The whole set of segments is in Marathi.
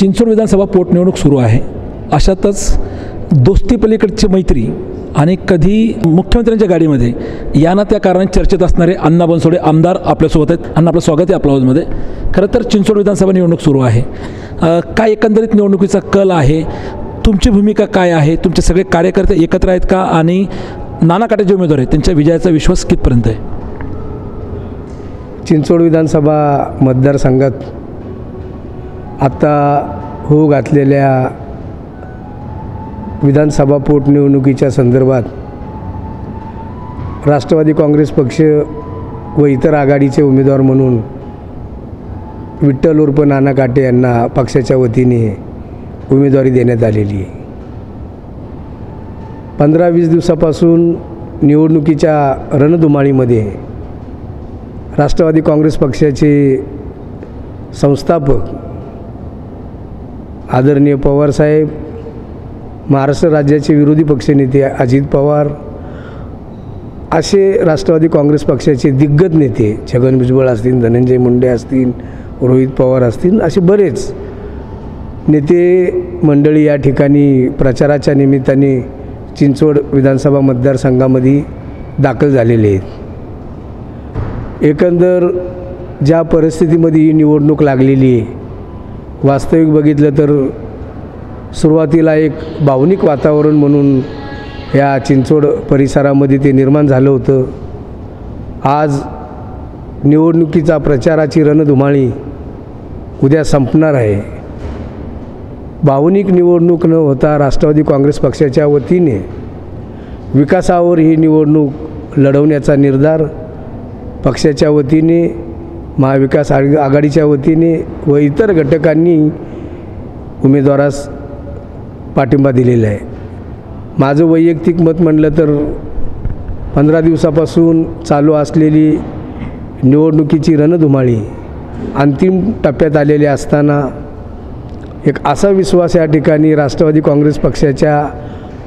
चिंचवड विधानसभा पोटनिवडणूक सुरू आहे. अशातच दोस्ती पलीकडची मैत्री आणि कधी मुख्यमंत्र्यांच्या गाडीमध्ये याना त्या कारणाने चर्चेत असणारे अण्णा बनसोडे आमदार आपल्यासोबत आहेत. अण्णा, आपलं स्वागत आहे आपल्या हाऊसमध्ये. खरं तर चिंचवड विधानसभा निवडणूक सुरू आहे. काय एकंदरीत निवडणुकीचा कल आहे, तुमची भूमिका काय आहे, तुमचे सगळे कार्यकर्ते एकत्र आहेत का, आणि नाना काटे जे उमेदवार आहेत त्यांच्या विजयाचा विश्वास कितपर्यंत आहे? चिंचवड विधानसभा मतदारसंघात आता होऊ घातलेल्या विधानसभा पोटनिवडणुकीच्या संदर्भात राष्ट्रवादी काँग्रेस पक्ष व इतर आघाडीचे उमेदवार म्हणून विठ्ठल उर्फ नाना काटे यांना पक्षाच्या वतीने उमेदवारी देण्यात आलेली आहे. 15-20 दिवसापासून निवडणुकीच्या रणधुमाळीमध्ये राष्ट्रवादी काँग्रेस पक्षाचे संस्थापक आदरणीय पवारसाहेब, महाराष्ट्र राज्याचे विरोधी पक्षनेते अजित पवार, असे राष्ट्रवादी काँग्रेस पक्षाचे दिग्गज नेते छगन भुजबळ असतील, धनंजय मुंडे असतील, रोहित पवार असतील, असे बरेच नेते मंडळी या ठिकाणी प्रचाराच्या निमित्ताने चिंचवड विधानसभा मतदारसंघामध्ये दाखल झालेले आहेत. एकंदर ज्या परिस्थितीमध्ये ही निवडणूक लागलेली आहे, वास्तविक बघितलं तर सुरुवातीला एक भावनिक वातावरण म्हणून या चिंचवड परिसरामध्ये ते निर्माण झालं होतं. आज निवडणुकीचा प्रचाराची रणधुमाळी उद्या संपणार आहे. भावनिक निवडणूक न होता राष्ट्रवादी काँग्रेस पक्षाच्या वतीने विकासावर ही निवडणूक लढवण्याचा निर्धार पक्षाच्या वतीने, महाविकास आघाडीच्या वतीने व इतर घटकांनी उमेदवारास पाठिंबा दिलेला आहे. माझं वैयक्तिक मत म्हटलं तर 15 दिवसापासून चालू असलेली निवडणुकीची रणधुमाळी अंतिम टप्प्यात आलेली असताना एक असा विश्वास या ठिकाणी राष्ट्रवादी काँग्रेस पक्षाच्या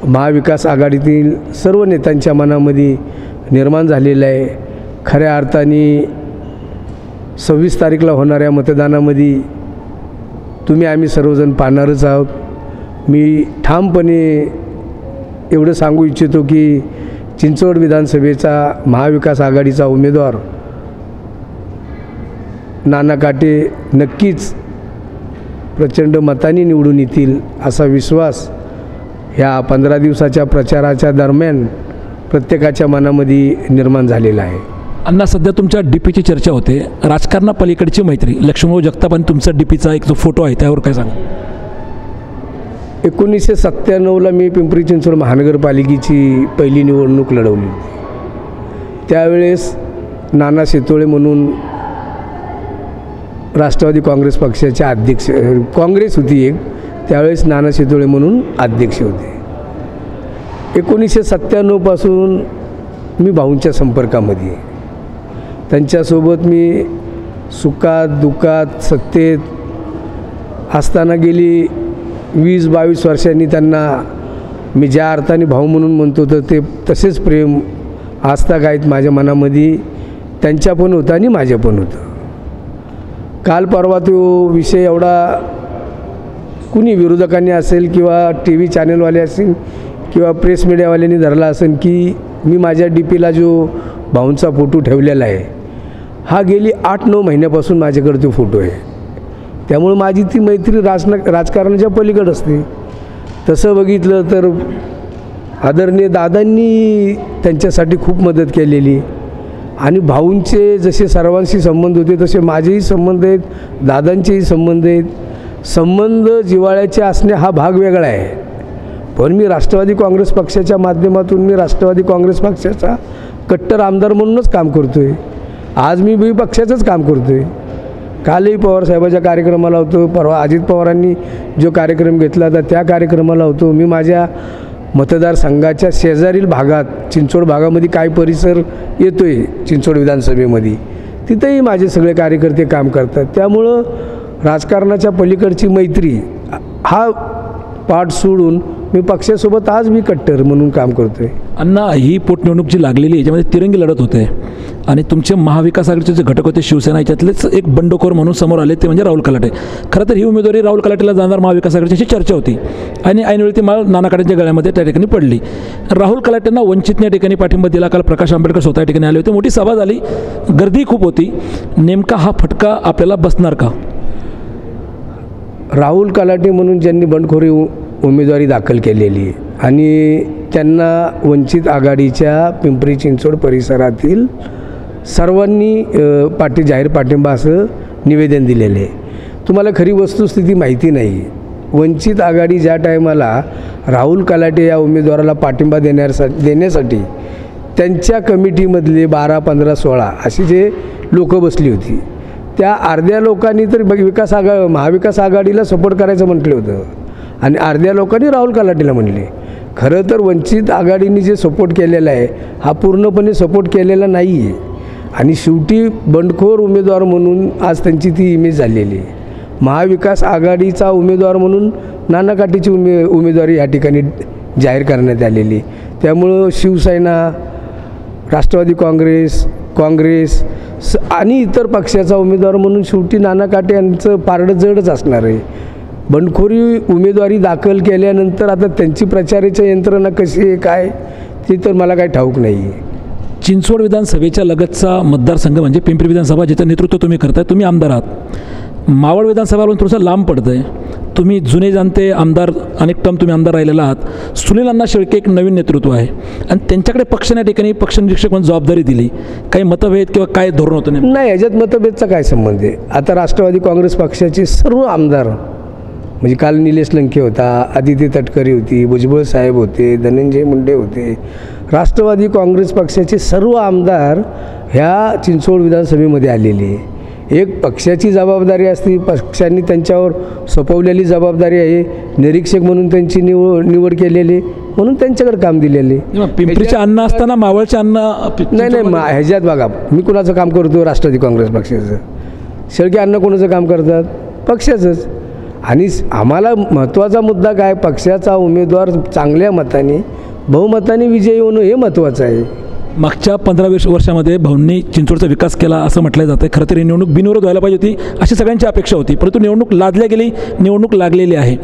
महाविकास आघाडीतील सर्व नेत्यांच्या मनामध्ये निर्माण झालेला आहे. खऱ्या अर्थाने 26 तारीखला होणाऱ्या मतदानामध्ये तुम्ही आम्ही सर्वजण पाहणारच आहोत. मी ठामपणे एवढं सांगू इच्छितो की चिंचवड विधानसभेचा महाविकास आघाडीचा उमेदवार नाना काटे नक्कीच प्रचंड मतांनी निवडून येतील असा विश्वास ह्या 15 दिवसाच्या प्रचाराच्या दरम्यान प्रत्येकाच्या मनामध्ये निर्माण झालेला आहे. अण्णा, सध्या तुमच्या डीपीची चर्चा होते, राजकारणापलीकडची मैत्री. लक्ष्मणराव जगताप आणि तुमचा डीपीचा एक जो फोटो आहे त्यावर काय सांगा? 1997ला मी पिंपरी चिंचवड महानगरपालिकेची पहिली निवडणूक लढवली. त्यावेळेस नाना शेतोळे म्हणून राष्ट्रवादी काँग्रेस पक्षाचे अध्यक्ष, काँग्रेस होती एक, त्यावेळेस नाना शेतोळे म्हणून अध्यक्ष होते. 1997 पासून मी भाऊंच्या संपर्कामध्ये आहे. त्यांच्यासोबत मी सुखात दुःखात सत्तेत असताना गेली 20-22 वर्षांनी त्यांना मी ज्या अर्थाने भाऊ म्हणून म्हणतो तर ते तसेच प्रेम आस्थागायत माझ्या मनामध्ये त्यांच्या पण होतं आणि माझ्या पण होतं. काल परवा तो विषय एवढा कुणी विरोधकांनी असेल किंवा TV चॅनलवाले असतील किंवा प्रेस मीडियावाल्यांनी धरला असेल की मी माझ्या DPला जो भाऊंचा फोटो ठेवलेला आहे हा गेली 8-9 महिन्यापासून माझ्याकडे तो फोटो आहे. त्यामुळे माझी ती मैत्री राजकारणाच्या पलीकडे असते. तसं बघितलं तर आदरणीय दादांनी त्यांच्यासाठी खूप मदत केलेली आणि भाऊंचे जसे सर्वांशी संबंध होते तसे माझेही संबंध आहेत, दादांचेही संबंध आहेत. संबंध जिव्हाळ्याचे असणे हा भाग वेगळा आहे. पण मी राष्ट्रवादी काँग्रेस पक्षाच्या माध्यमातून मी राष्ट्रवादी काँग्रेस पक्षाचा कट्टर आमदार म्हणूनच काम करतो आहे. आज मी पक्षाचंच काम करतो आहे. कालही पवारसाहेबाच्या कार्यक्रमाला होतो, परवा अजित पवारांनी जो कार्यक्रम घेतला होता त्या कार्यक्रमाला होतो. मी माझ्या मतदारसंघाच्या शेजारील भागात चिंचवड भागामध्ये काय परिसर येतो आहे चिंचवड विधानसभेमध्ये तिथेही माझे सगळे कार्यकर्ते काम करतात. त्यामुळं राजकारणाच्या पलीकडची मैत्री हा पाठ सोडून मी पक्षासोबत आज मी कट्टर म्हणून काम करतो आहे. अण्णा, ही पोटनिवडणूक जी लागलेली आहे याच्यामध्ये तिरंगी लढत होते आणि तुमचे महाविकास आघाडीचे जे घटक होते शिवसेना, याच्यातलेच एक बंडखोर म्हणून समोर आले ते म्हणजे राहुल कलाटे. खरं तर ही उमेदवारी राहुल कलाटेला जाणार महाविकास आघाडीची चर्चा होती आणि ऐनवेळी ती माळ नाना कटारेंच्या गळ्यामध्ये त्या ठिकाणी पडली. राहुल कलाटेंना वंचितने या ठिकाणी पाठिंबा दिला. काल प्रकाश आंबेडकर स्वतः या ठिकाणी आले होते, मोठी सभा झाली, गर्दी खूप होती. नेमका हा फटका आपल्याला बसणार का? राहुल कलाटे म्हणून ज्यांनी बंडखोरी उमेदवारी दाखल केलेली आणि त्यांना वंचित आघाडीच्या पिंपरी चिंचवड परिसरातील सर्वांनी जाहीर पाठिंबा असं निवेदन दिलेलं आहे. तुम्हाला खरी वस्तुस्थिती माहिती नाही. वंचित आघाडी ज्या टायमाला राहुल कलाटे या उमेदवाराला पाठिंबा देण्यासाठी त्यांच्या कमिटीमधले 12, 15, 16 अशी जे लोकं बसली होती, त्या अर्ध्या लोकांनी तर महाविकास आघाडीला सपोर्ट करायचं म्हटलं होतं आणि अर्ध्या लोकांनी राहुल कलाटेला म्हणले. खरं तर वंचित आघाडीने जे सपोर्ट केलेला आहे हा पूर्णपणे सपोर्ट केलेला नाही आहे आणि शेवटी बंडखोर उमेदवार म्हणून आज त्यांची ती इमेज झालेली आहे. महाविकास आघाडीचा उमेदवार म्हणून नाना काटेची उमेदवारी या ठिकाणी जाहीर करण्यात आलेली. त्यामुळं शिवसेना, राष्ट्रवादी काँग्रेस आणि इतर पक्षाचा उमेदवार म्हणून शेवटी नाना काटे यांचं पारडं जडच असणार आहे. बंडखोरी उमेदवारी दाखल केल्यानंतर आता त्यांची प्रचाराची यंत्रणा कशी आहे काय ते तर मला काही ठाऊक नाही आहे. चिंचवड विधानसभेच्या लगतचा मतदारसंघ म्हणजे पिंपरी विधानसभा, ज्याचं नेतृत्व तुम्ही करताय, तुम्ही आमदार आहात. मावळ विधानसभावरून थोडंसं लांब पडतं आहे. तुम्ही जुने जाणते आमदार, अनेक टर्म तुम्ही आमदार राहिलेला आहात. सुनील अण्णा शेळके एक नवीन नेतृत्व आहे आणि त्यांच्याकडे पक्षाने या ठिकाणी पक्षनिरीक्षक म्हणून जबाबदारी दिली. काही मतभेद किंवा काय धोरण होतं? नाही, याच्यात मतभेदचा काय संबंध आहे? आता राष्ट्रवादी काँग्रेस पक्षाचे सर्व आमदार, म्हणजे काल निलेश लंके होता, आदित्य तटकरे होती, भुजबळ साहेब होते, धनंजय मुंडे होते, राष्ट्रवादी काँग्रेस पक्षाचे सर्व आमदार ह्या चिंचवड विधानसभेमध्ये आलेले. एक पक्षाची जबाबदारी असते, पक्षांनी त्यांच्यावर सोपवलेली जबाबदारी आहे. निरीक्षक म्हणून त्यांची निवड केलेली म्हणून त्यांच्याकडे काम दिलेले. पिंपरीचे अन्न असताना मावळचे अन्न नाही, ह्याच्यात बघा, मी कुणाचं काम करतो? राष्ट्रवादी काँग्रेस पक्षाचं. शेळके अन्न कोणाचं काम करतात? पक्षाचंच. आणि आम्हाला महत्त्वाचा मुद्दा काय? पक्षाचा उमेदवार चांगल्या मताने, बहुमताने विजयी होणं हे महत्त्वाचं आहे. मागच्या 15-20 वर्षामध्ये भाऊंनी चिंचवडचा विकास केला असं म्हटलं जातं. खरं तर ही निवडणूक बिनविरोध व्हायला पाहिजे होती अशी सगळ्यांची अपेक्षा होती, परंतु निवडणूक लादल्या गेली, निवडणूक लागलेली आहे.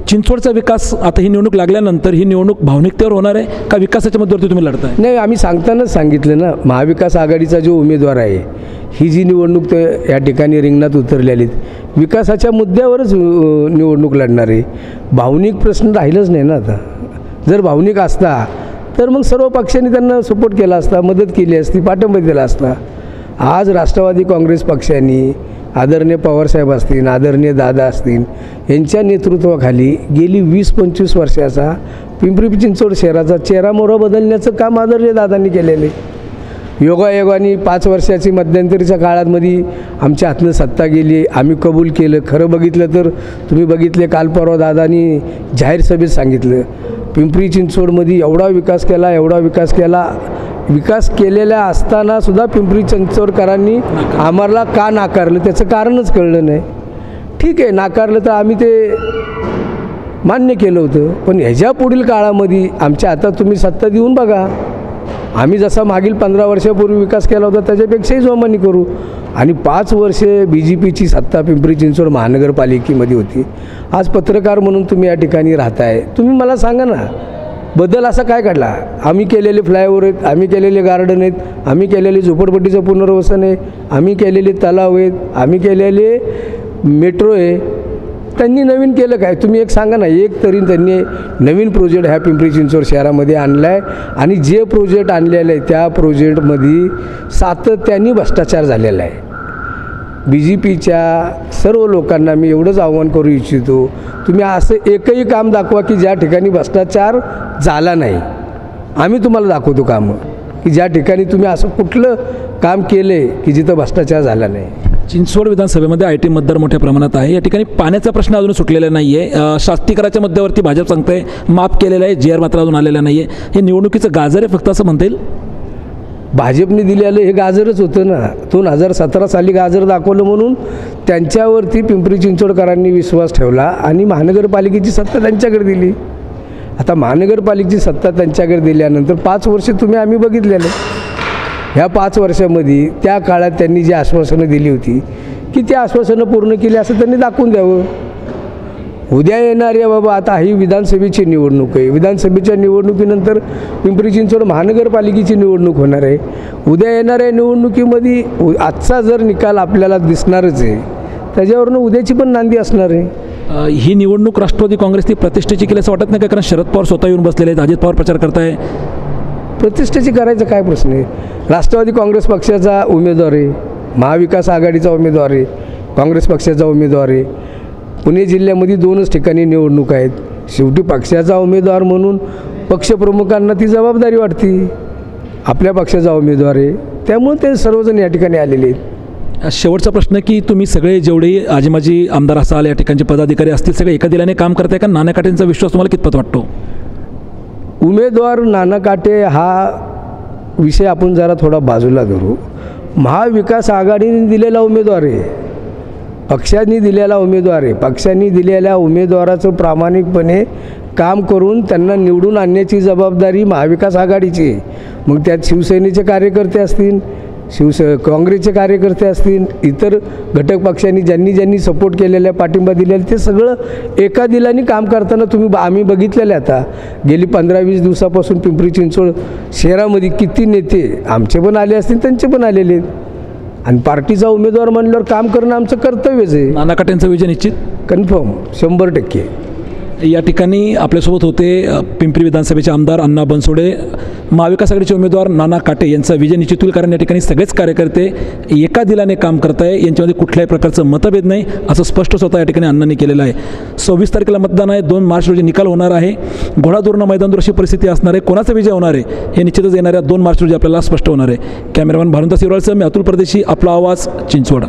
चिंचवडचा विकास, आता ही निवडणूक लागल्यानंतर ही निवडणूक भावनिकतेवर होणार आहे का विकासाच्या मुद्द्यावरती तुम्ही लढताय? नाही, आम्ही सांगतानाच सांगितलं ना, महाविकास आघाडीचा जो उमेदवार आहे, ही जी निवडणूक या ठिकाणी रिंगणात उतरलेली विकासाच्या मुद्द्यावरच निवडणूक लढणार आहे. भावनिक प्रश्न राहिलंच नाही ना. आता जर भावनिक असता तर मग सर्व पक्षांनी त्यांना सपोर्ट केला असता, मदत केली असती, पाठिंबा दिला असता. आज राष्ट्रवादी काँग्रेस पक्षाने आदरणीय पवारसाहेब असतील, आदरणीय दादा असतील, यांच्या नेतृत्वाखाली गेली 20-25 वर्षाचा पिंपरी चिंचवड शहराचा चेहरामोहरा बदलण्याचं काम आदरणीय दादांनी केलेले. योगायोगाने 5 वर्षाची मध्यंतरीच्या काळामध्ये आमच्या हातनं सत्ता गेली, आम्ही कबूल केलं. खरं बघितलं तर तुम्ही बघितले, काल परवा दादांनी जाहीर सभेत सांगितलं, पिंपरी चिंचवडमध्ये एवढा विकास केला. विकास केलेला असताना सुद्धा पिंपरी चिंचवडकरांनी आम्हाला का नाकारलं त्याचं कारणच कळलं नाही. ठीक आहे, नाकारलं तर आम्ही ते मान्य केलं होतं, पण ह्याच्या पुढील काळामध्ये आमच्या हातात तुम्ही सत्ता देऊन बघा. आम्ही जसा मागील 15 वर्षापूर्वी विकास केला होता त्याच्यापेक्षाही जोमानी करू. आणि 5 वर्षे BJPची सत्ता पिंपरी चिंचवड महानगरपालिकेमध्ये होती. आज पत्रकार म्हणून तुम्ही या ठिकाणी राहताय, तुम्ही मला सांगा ना, बदल असा काय काढला? आम्ही केलेले फ्लायओव्हर आहेत, आम्ही केलेले गार्डन आहेत, आम्ही केलेले झोपडपट्टीचं पुनर्वसन आहे, आम्ही केलेले तलाव आहेत, आम्ही केलेले मेट्रो आहे. त्यांनी नवीन केलं काय? तुम्ही एक सांगा ना, एक तरी त्यांनी नवीन प्रोजेक्ट ह्या पिंपरी चिंचवड शहरामध्ये आणला आहे. आणि जे प्रोजेक्ट आणलेलं आहे त्या प्रोजेक्टमध्ये सातत्याने भ्रष्टाचार झालेला आहे. BJPच्या सर्व लोकांना मी एवढंच आव्हान करू इच्छितो, तुम्ही असं एकही काम दाखवा की ज्या ठिकाणी भ्रष्टाचार झाला नाही. आम्ही तुम्हाला दाखवतो कामं की ज्या ठिकाणी तुम्ही असं कुठलं काम केलं आहे की जिथं भ्रष्टाचार झाला नाही. चिंचवड विधानसभेमध्ये IT मतदार मोठ्या प्रमाणात आहे. या ठिकाणी पाण्याचा प्रश्न अजून सुटलेला नाही आहे. शास्तीकराच्या मुद्द्यावरती भाजप सांगते माफ केलेलं आहे, GR मात्र अजून आलेला नाही आहे. हे निवडणुकीचं गाजर आहे फक्त असं म्हणता येईल? भाजपने दिलेलं हे गाजरच होतं ना. 2017 साली गाजर दाखवलं म्हणून त्यांच्यावरती पिंपरी चिंचवडकरांनी विश्वास ठेवला आणि महानगरपालिकेची सत्ता त्यांच्याकडे दिली. आता महानगरपालिकेची सत्ता त्यांच्याकडे दिल्यानंतर 5 वर्ष आम्ही बघितलेलं. ह्या 5 वर्षामध्ये त्या काळात त्यांनी जी आश्वासनं दिली होती की ती आश्वासनं पूर्ण केली असं त्यांनी दाखवून द्यावं. उद्या येणार आहे बाबा, आता ही विधानसभेची निवडणूक आहे. विधानसभेच्या निवडणुकीनंतर पिंपरी चिंचवड महानगरपालिकेची निवडणूक होणार आहे. उद्या येणाऱ्या निवडणुकीमध्ये आजचा जर निकाल आपल्याला दिसणारच आहे, त्याच्यावरून उद्याची पण नांदी असणार आहे. ही निवडणूक राष्ट्रवादी काँग्रेसने प्रतिष्ठेची केली असं वाटत नाही का? कारण शरद पवार स्वतः येऊन बसलेले आहेत, अजित पवार प्रचार करताय. प्रतिष्ठेची करायचं काय प्रश्न आहे? राष्ट्रवादी काँग्रेस पक्षाचा उमेदवार आहे, महाविकास आघाडीचा उमेदवार आहे, काँग्रेस पक्षाचा उमेदवार आहे. पुणे जिल्ह्यामध्ये 2च ठिकाणी निवडणूक आहेत. शेवटी पक्षाचा उमेदवार म्हणून पक्षप्रमुखांना ती जबाबदारी वाटते. आपल्या पक्षाचा उमेदवार आहे, त्यामुळे ते सर्वजण या ठिकाणी आलेले आहेत. शेवटचा प्रश्न की तुम्ही सगळे जेवढे आजी आमदार असाल, या ठिकाणचे पदाधिकारी असतील, सगळे एका दिलाने काम करताय का? नाना काटेंचा विश्वास तुम्हाला कितपत वाटतो? उमेदवार नाना काटे हा विषय आपण जरा थोडा बाजूला धरू. महाविकास आघाडीने दिलेला उमेदवार आहे, पक्षांनी दिलेला उमेदवार आहे. पक्षांनी दिलेल्या उमेदवाराचं प्रामाणिकपणे काम करून त्यांना निवडून आणण्याची जबाबदारी महाविकास आघाडीची आहे. मग त्यात शिवसेनेचे कार्यकर्ते असतील, काँग्रेसचे कार्यकर्ते असतील, इतर घटक पक्षांनी ज्यांनी सपोर्ट केलेला आहे, पाठिंबा दिलेला, ते सगळं एका दिलाने काम करताना आम्ही बघितलेलं. आता गेली 15-20 दिवसापासून पिंपरी चिंचवड शहरामध्ये किती नेते आमचे पण आले असतील, त्यांचे पण आलेले आहेत. आणि पार्टीचा उमेदवार म्हणल्यावर काम करणं आमचं कर्तव्यच आहे. नाना काटेंचा विजय निश्चित कन्फर्म 100%. या ठिकाणी आपल्यासोबत होते पिंपरी विधानसभेचे आमदार अण्णा बनसोडे. महाविकास आघाडीचे उमेदवार नाना काटे यांचा विजय निश्चित होईल, कारण या ठिकाणी सगळेच कार्यकर्ते एका दिलाने काम करत आहे. यांच्यामध्ये कुठल्याही प्रकारचं मतभेद नाही असं स्पष्ट स्वतः या ठिकाणी अण्णांनी केलेलं आहे. 26 तारखेला मतदान आहे, 2 मार्च रोजी निकाल होणार आहे. घोडादोरणं मैदानदूर अशी परिस्थिती असणार आहे. कोणाचा विजय होणार आहे हे निश्चितच येणाऱ्या 2 मार्च रोजी आपल्याला स्पष्ट होणार आहे. कॅमेरामॅन भानुदास शिवराळसह मी अतुल परदेशी, आपला आवाज, चिंचवड.